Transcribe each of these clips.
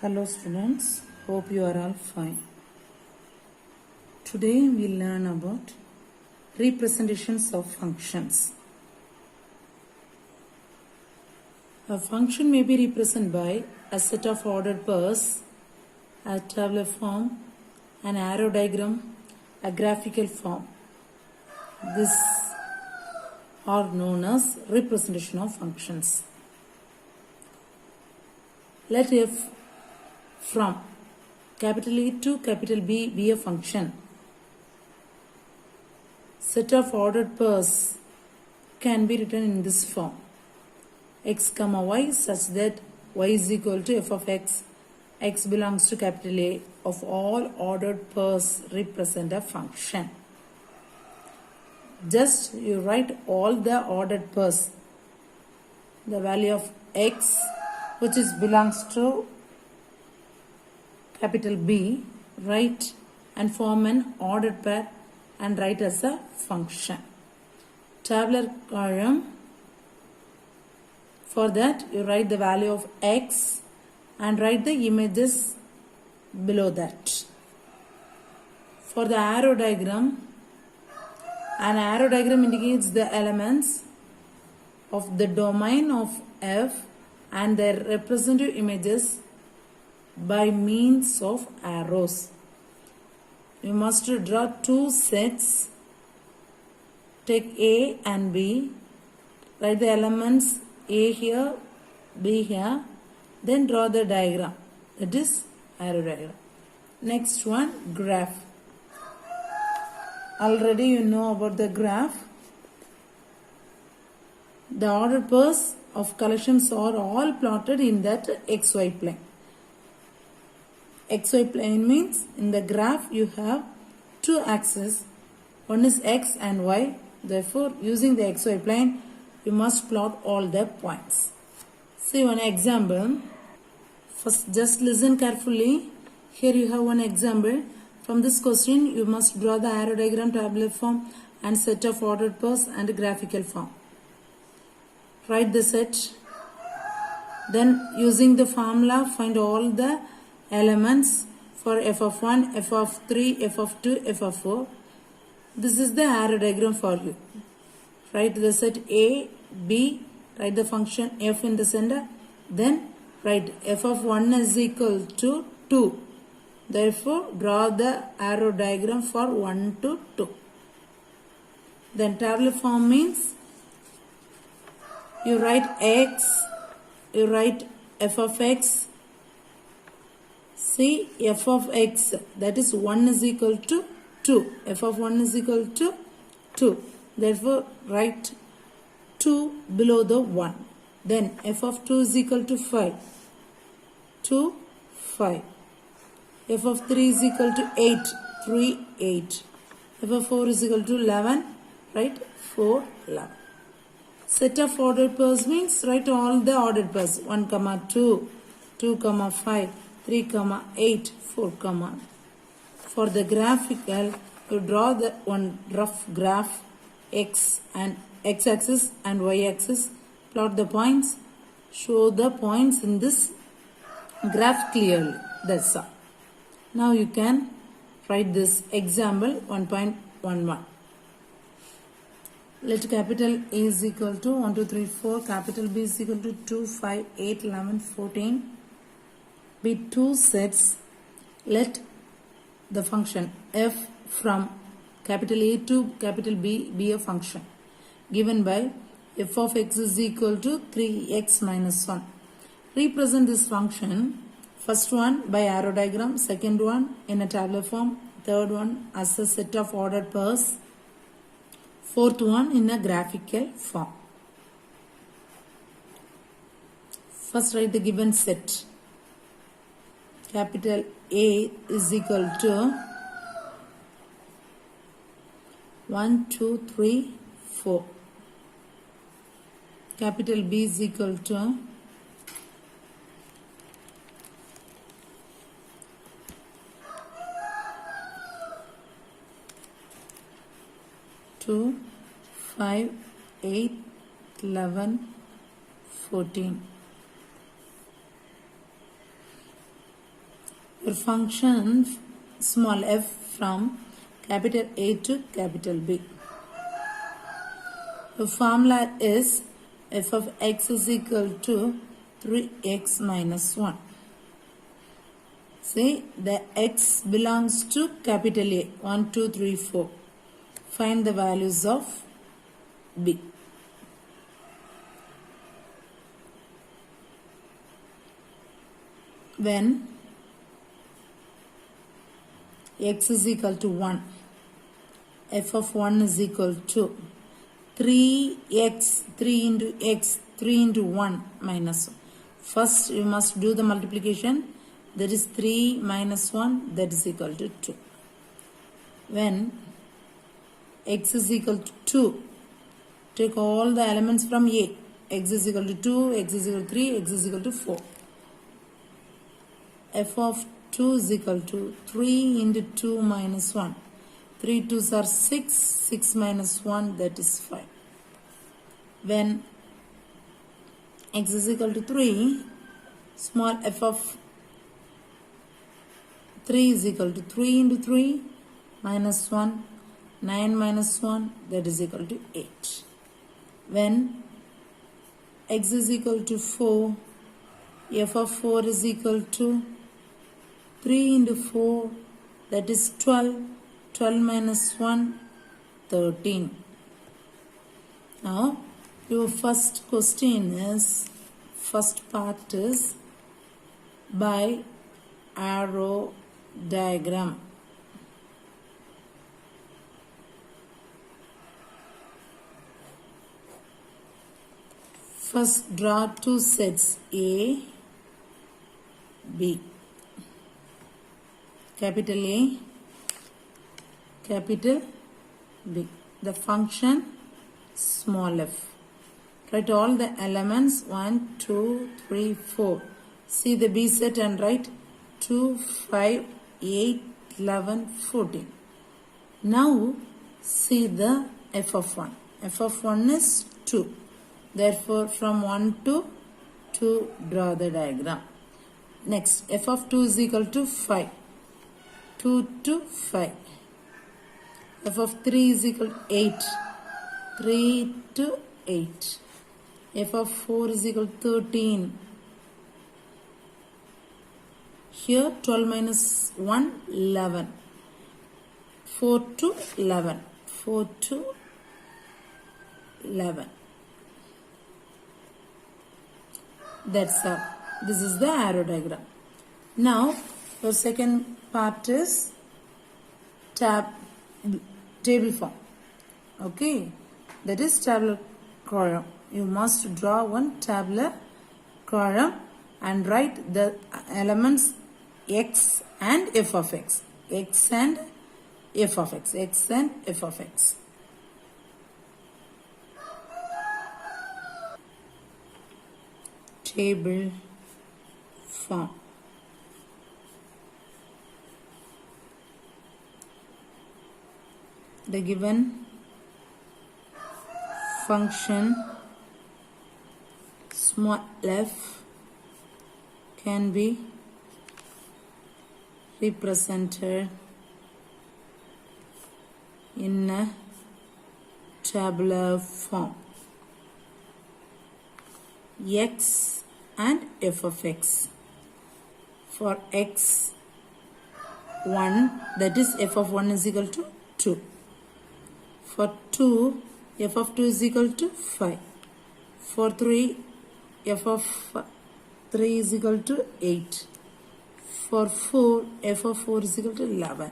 Hello students, hope you are all fine. Today we learn about representations of functions. A function may be represented by a set of ordered pairs, a tabular form, an arrow diagram, a graphical form. These are known as representation of functions. Let f from capital A to capital B be a function. Set of ordered pairs can be written in this form: x comma y such that y is equal to f of x. X belongs to capital A. Of all ordered pairs represent a function. Just you write all the ordered pairs. The value of x which is belongs to capital B, write and form an ordered pair and write as a function. Tabular column, for that you write the value of x and write the images below that. For the arrow diagram, an arrow diagram indicates the elements of the domain of F and their representative images by means of arrows. You must draw two sets. Take A and B. Write the elements A here, B here. Then draw the diagram. That is arrow diagram. Next one, graph. Already you know about the graph. The ordered pairs of collections are all plotted in that XY plane. XY plane means in the graph you have two axes. One is X and Y. Therefore, using the XY plane, you must plot all the points. See one example. First, just listen carefully. Here you have one example. From this question, you must draw the arrow diagram, tabular form and set of ordered pairs and graphical form. Write the set. Then using the formula, find all the elements for f of 1, f of 3, f of 2, f of 4. This is the arrow diagram for you. Write the set A, B, write the function f in the center. Then write f of 1 is equal to 2. Therefore, draw the arrow diagram for 1 to 2. Then tabular form means you write x, you write f of x. See, f of x, that is 1 is equal to 2. F of 1 is equal to 2. Therefore, write 2 below the 1. Then f of 2 is equal to 5. 2, 5. F of 3 is equal to 8. 3, 8. F of 4 is equal to 11. Write 4, 11. Set of ordered pairs means write all the ordered pairs. 1, 2, 2, 5. 3, 8, 4, For the graphical, you draw the one rough graph x and x-axis and y-axis. Plot the points. Show the points in this graph clearly. That's all. Now you can write this example 1.11. Let capital A is equal to 1, 2, 3, 4. Capital B is equal to 2, 5, 8, 11, 14. Be two sets. Let the function f from capital A to capital B be a function given by f of x is equal to 3x minus 1. Represent this function, first one by arrow diagram, second one in a tabular form, third one as a set of ordered pairs, fourth one in a graphical form. First write the given set. Capital A is equal to 1, 2, 3, 4. Capital B is equal to 2, 5, 8, 11, 14. your function small f from capital A to capital B. The formula is f of x is equal to 3x minus 1. See, the x belongs to capital A, 1, 2, 3, 4. Find the values of B. When x is equal to 1, f of 1 is equal to 3x, 3 into x, 3 into 1 minus 1. First you must do the multiplication, that is 3 minus 1, that is equal to 2. When x is equal to 2, take all the elements from A. X is equal to 2, x is equal to 3, x is equal to 4. F of 2 is equal to 3 into 2 minus 1. 3 2s are 6, 6 minus 1, that is 5. When x is equal to 3, small f of 3 is equal to 3 into 3 minus 1, 9 minus 1, that is equal to 8. When x is equal to 4, f of 4 is equal to 3 into 4, that is 12. 12 minus 1, 13. Now, your first question is, first part is by arrow diagram. First draw two sets A, B. Capital A, capital B. The function small f. Write all the elements 1, 2, 3, 4. See the B set and write 2, 5, 8, 11, 14. Now see the f of 1. F of 1 is 2. Therefore from 1 to 2 draw the diagram. Next f of 2 is equal to 5. 2 to 5. F of 3 is equal to 8. 3 to 8. F of 4 is equal to 13. Here 12 minus 1, 11. 4 to 11. 4 to 11. That's all. This is the arrow diagram. Now, your second part is table form. Okay, that is tabular column. You must draw one tabular column and write the elements x and f of x. X and f of x. X and f of x. Table form. The given function small f can be represented in a tabular form. X and f of x. For x 1, that is f of 1 is equal to 2. For 2, f of 2 is equal to 5. For 3, f of 3 is equal to 8. For 4, f of 4 is equal to 11.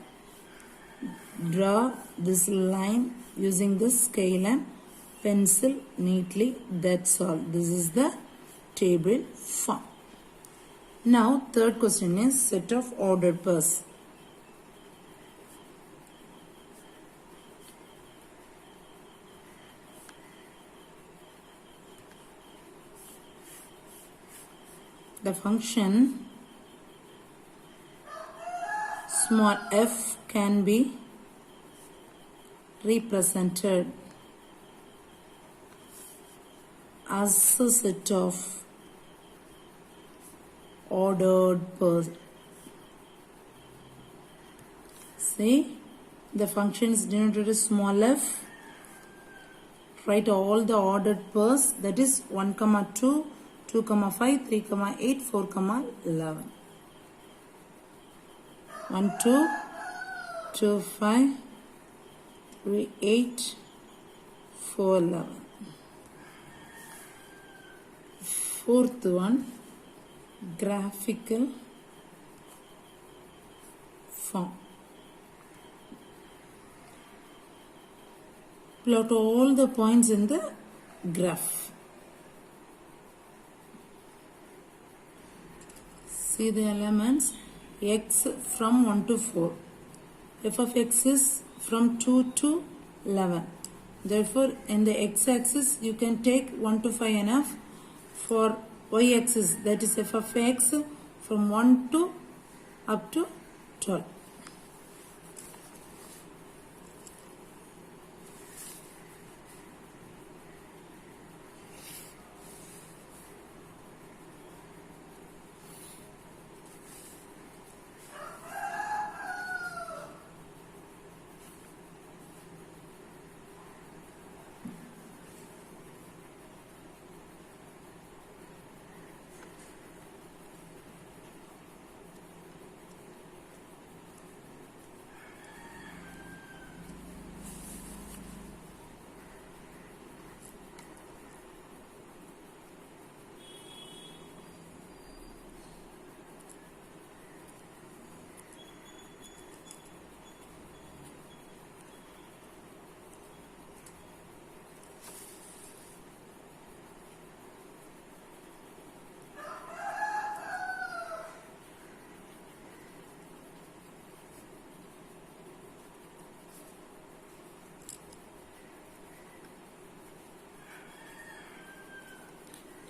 Draw this line using the scale and pencil neatly. That's all. This is the table form. Now, third question is set of ordered pairs. The function small f can be represented as a set of ordered pairs. See, the function is denoted as small f. Write all the ordered pairs, that is 1, 2, 2, 5, 3, 8, 4, 11. 1, 2, 2, 5, 3, 8, 4, 11. Fourth one, graphical form. Plot all the points in the graph. See the elements. X from 1 to 4. F of x is from 2 to 11. Therefore, in the x-axis, you can take 1 to 5 and f. For y-axis, that is f of x from 1 to up to 12.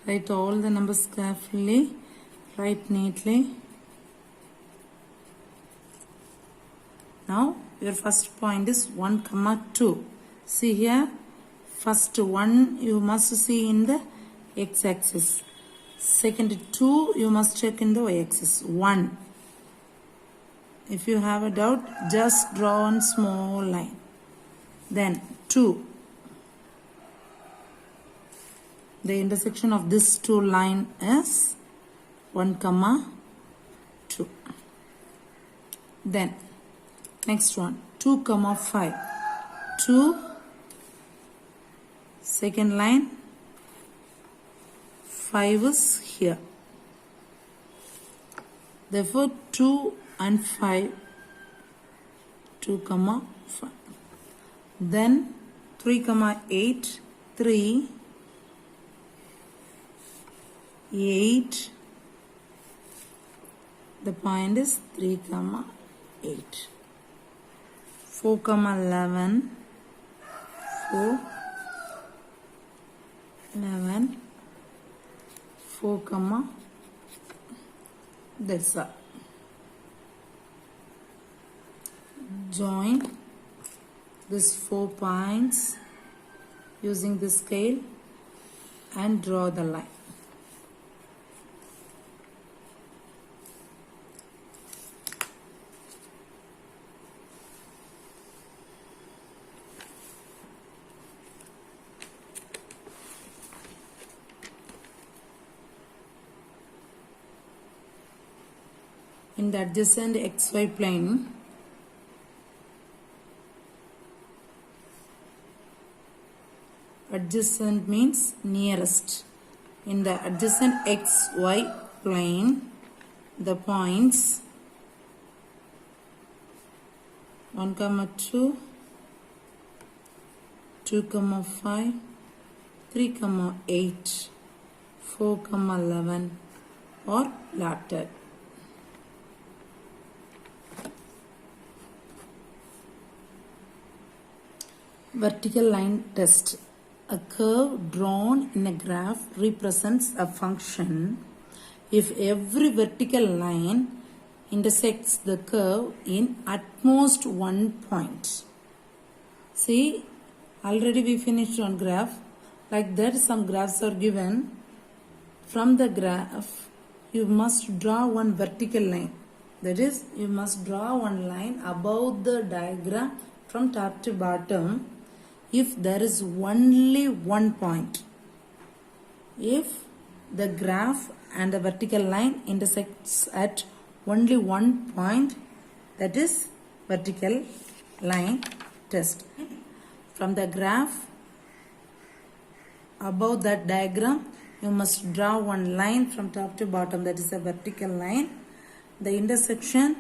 Write all the numbers carefully. Write neatly. Now your first point is 1, 2. See here, first 1 you must see in the x-axis. Second 2 you must check in the y-axis. 1. If you have a doubt, just draw one small line. Then 2. The intersection of this two line is 1, 2. Then next one 2, 5. 2. Second line 5 is here. Therefore 2 and 5. 2, 5. Then 3, 8. 3. 8. The point is 3, 8. 4, 11. 4, 11. 4, that's all. Join these 4 points using the scale and draw the line. In the adjacent xy plane, adjacent means nearest. In the adjacent xy plane, the points 1, 2, 2, 5, 3, 8, 4, 11 or plotted. Vertical line test. A curve drawn in a graph represents a function if every vertical line intersects the curve in at most one point. See, already we finished on graph. Like that, some graphs are given. From the graph, you must draw one vertical line. That is, you must draw one line above the diagram from top to bottom if there is only one point. If the graph and the vertical line intersects at only one point, that is vertical line test. From the graph above that diagram, you must draw one line from top to bottom, that is a vertical line. The intersection,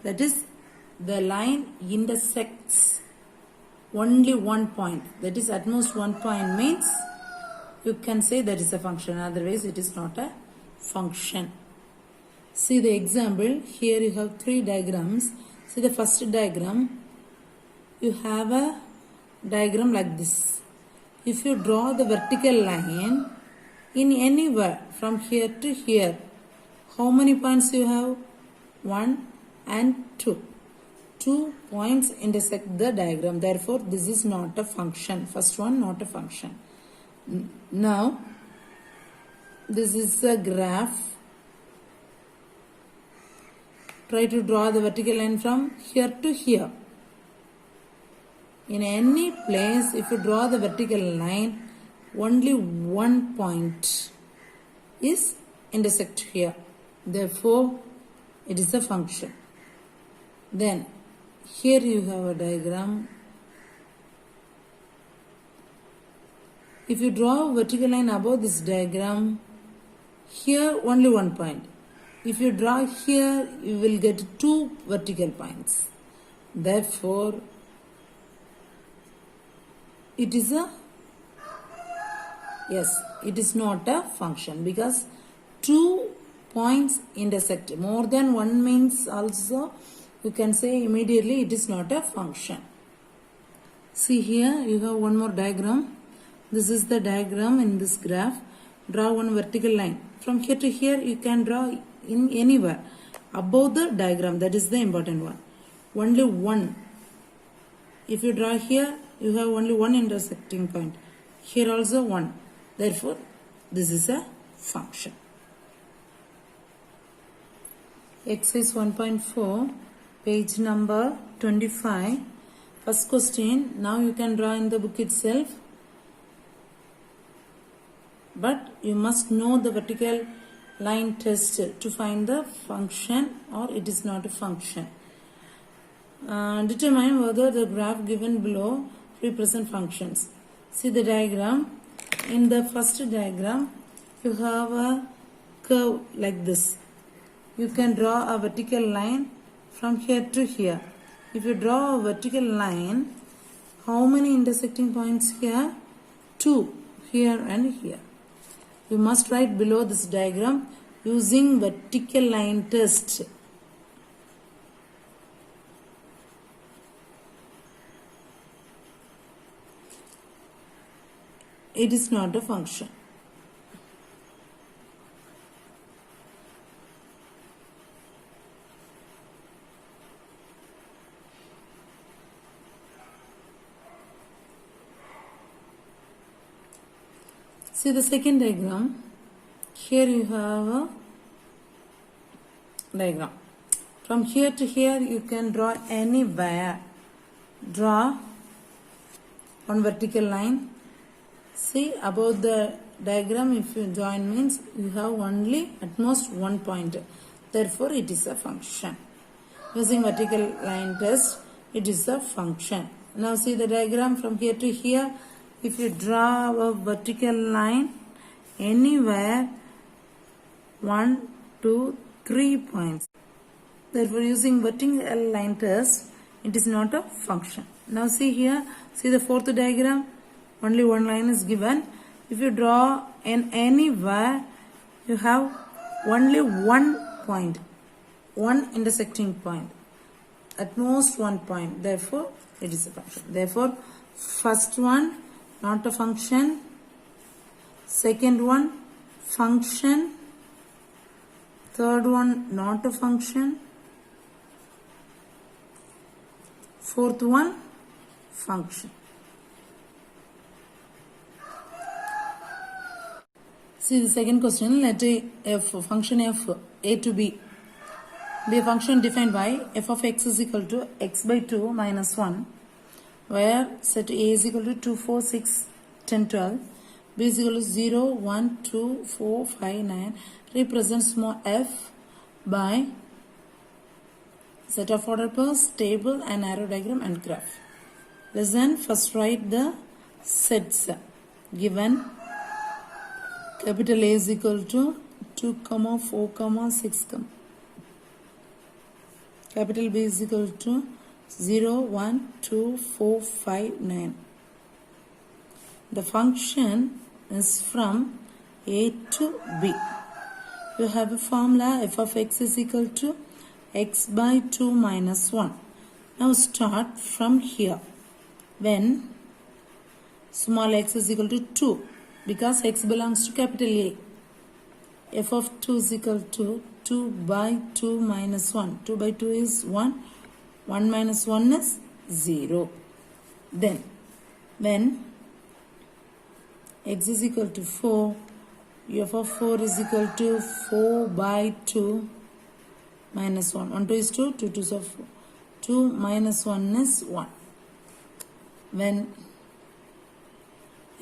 that is the line intersects only one point, that is at most one point, means you can say that is a function, otherwise it is not a function. See the example. Here you have three diagrams. See the first diagram. You have a diagram like this. If you draw the vertical line in anywhere from here to here, how many points you have? 1 and 2. 2 points intersect the diagram. Therefore, this is not a function. First one, not a function. Now, this is a graph. Try to draw the vertical line from here to here. In any place, if you draw the vertical line, only one point is intersect here. Therefore, it is a function. Then, here you have a diagram. If you draw a vertical line above this diagram, here only one point. If you draw here, you will get 2 vertical points. Therefore, it is not a function because 2 points intersect. More than one means also you can say immediately it is not a function. See here you have one more diagram. This is the diagram in this graph. Draw one vertical line. From here to here you can draw in anywhere above the diagram. That is the important one. Only one. If you draw here, you have only one intersecting point. Here also one. Therefore, this is a function. Exercise 1.4, page number 25. First question. Now you can draw in the book itself. But you must know the vertical line test to find the function or it is not a function. Determine whether the graph given below represent functions. See the diagram. In the first diagram, you have a curve like this. You can draw a vertical line from here to here. If you draw a vertical line, how many intersecting points here? 2 here and here. You must write below this diagram using vertical line test. It is not a function. See the second diagram. Here you have a diagram. From here to here you can draw anywhere. Draw one vertical line. See above the diagram, if you join means you have only at most one point. Therefore, it is a function. Using vertical line test, it is a function. Now see the diagram from here to here. If you draw a vertical line anywhere, 1, 2, 3 points. Therefore, using vertical line test, it is not a function. Now see here, see the fourth diagram. Only one line is given. If you draw in anywhere, you have only one point, one intersecting point, at most one point. Therefore, it is a function. Therefore, first one, not a function. Second one, function. Third one, not a function. Fourth one, function. See the second question, let f, function f, a to b. be a function defined by f of x is equal to x by 2 minus 1, where set a is equal to 2, 4, 6, 10, 12, b is equal to 0, 1, 2, 4, 5, 9, represents small f by set of ordered pairs, table and arrow diagram and graph. Listen, first write the sets given. Capital A is equal to 2, 4, 6, capital B is equal to 0, 1, 2, 4, 5, 9. The function is from A to B. You have a formula f of x is equal to x by 2 minus 1. Now start from here. When small x is equal to 2, because x belongs to capital A, f of 2 is equal to 2 by 2 minus 1. 2 by 2 is 1. 1 minus 1 is 0. Then, when x is equal to 4, f of 4 is equal to 4 by 2 minus 1. 1, 2 is 2, 2, 2 is 4. 2 minus 1 is 1. When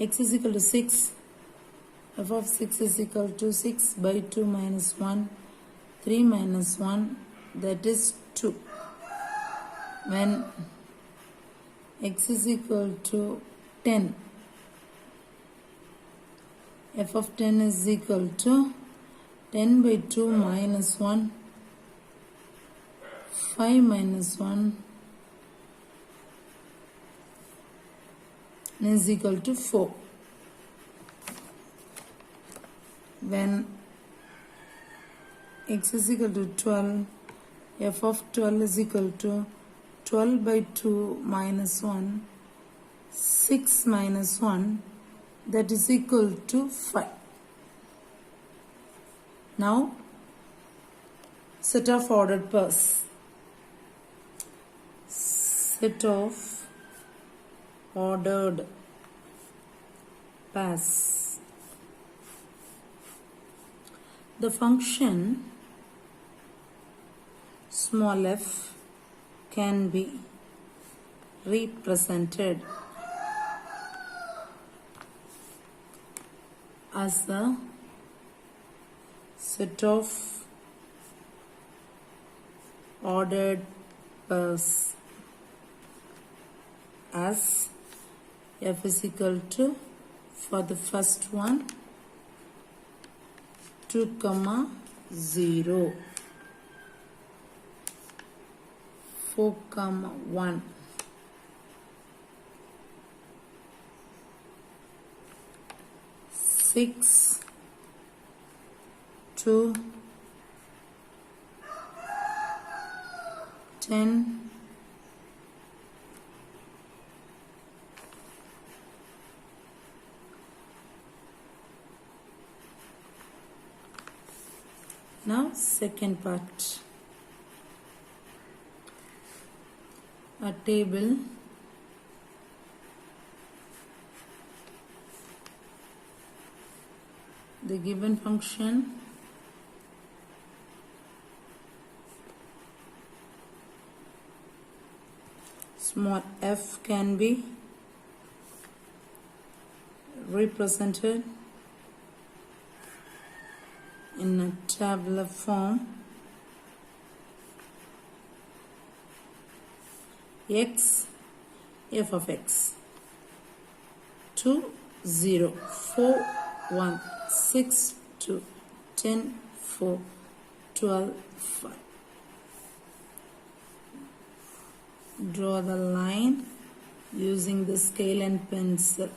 x is equal to 6, f of 6 is equal to 6 by 2 minus 1, 3 minus 1, that is 2. When x is equal to 10, f of 10 is equal to 10 by 2 minus 1, 5 minus 1 is equal to 4. When x is equal to 12, f of 12 is equal to 12 by 2 minus 1, 6 minus 1, that is equal to 5. Now, set of ordered pairs. Set of ordered pairs. The function small f can be represented as a set of ordered pairs as f is equal to, for the first one, 2, 0, 4, 1, 6, 2, 10, 12. Now second part. A table the given function small f can be represented in a tabular form. X, f of x, 2, 0, 4, 1, 6, 2, 10, 4, 12, 5. Draw the line using the scale and pencil.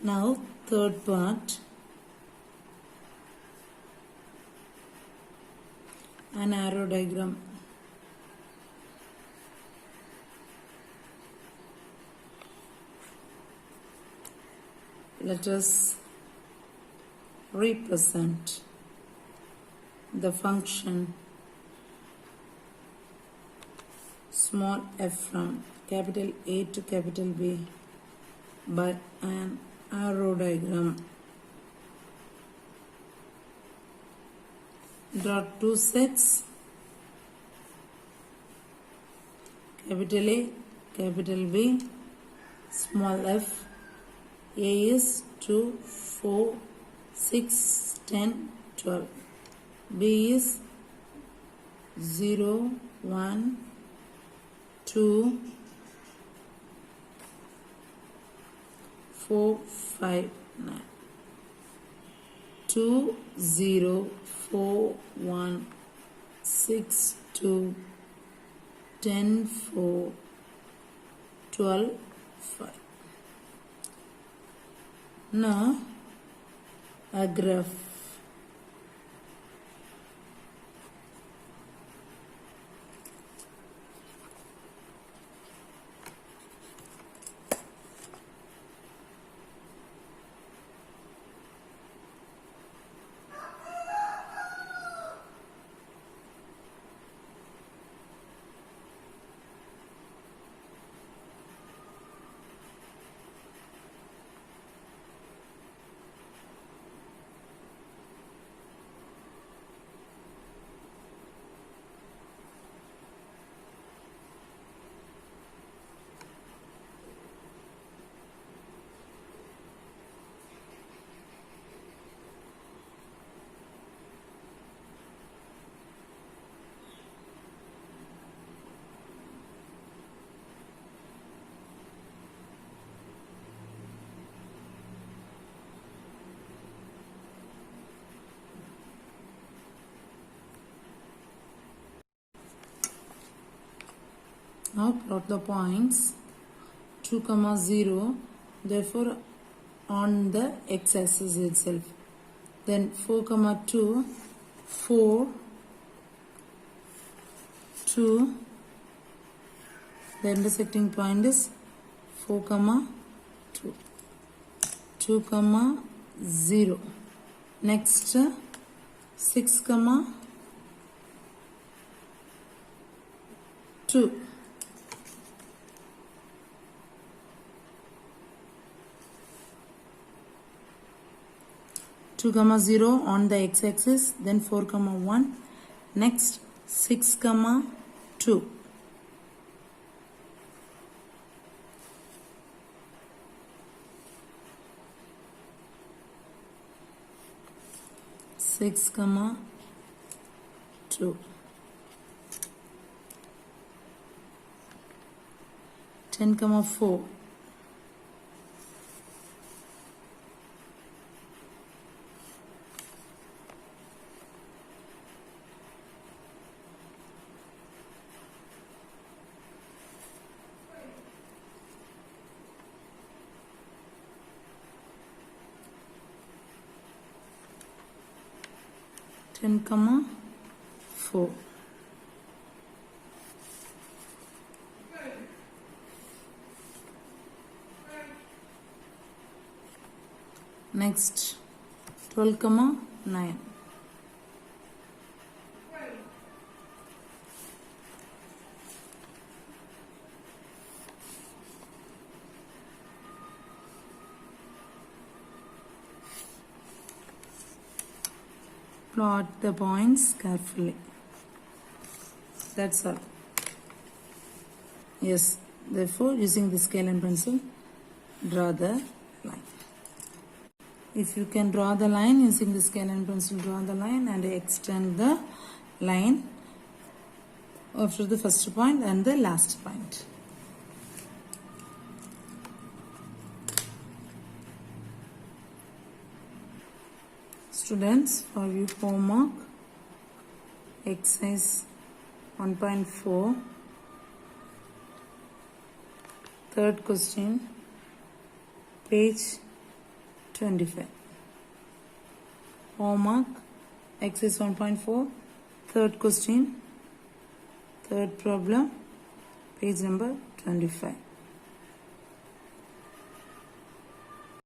Now third part, an arrow diagram. Let us represent the function small f from capital A to capital B by an arrow diagram. Draw two sets. Capital A, capital B, small f. A is 2, 4, 6, 10, 12. B is 0, 1, 2, 4, 5, 9. 2, 0, 4, 1, 6, 2, 10, 4, 12, 5. Now, a graph. Now plot the points 2, 0, therefore on the x-axis itself. Then 4, 2, 4, 2, the intersecting point is 4, 2, 2, 0. Next 6, 2. 2, 0 on the x-axis, then 4, 1. Next 6, 2. 6, 2. 10, 4. 10, 4. Next 12, 9. Plot the points carefully. That's all. Yes, therefore using the scale and pencil, draw the line. If you can draw the line using the scale and pencil, draw the line and extend the line after the first point and the last point. Students, for your homework, exercise 1.4, third question, page 25. Homework, exercise 1.4, third question, third problem, page number 25.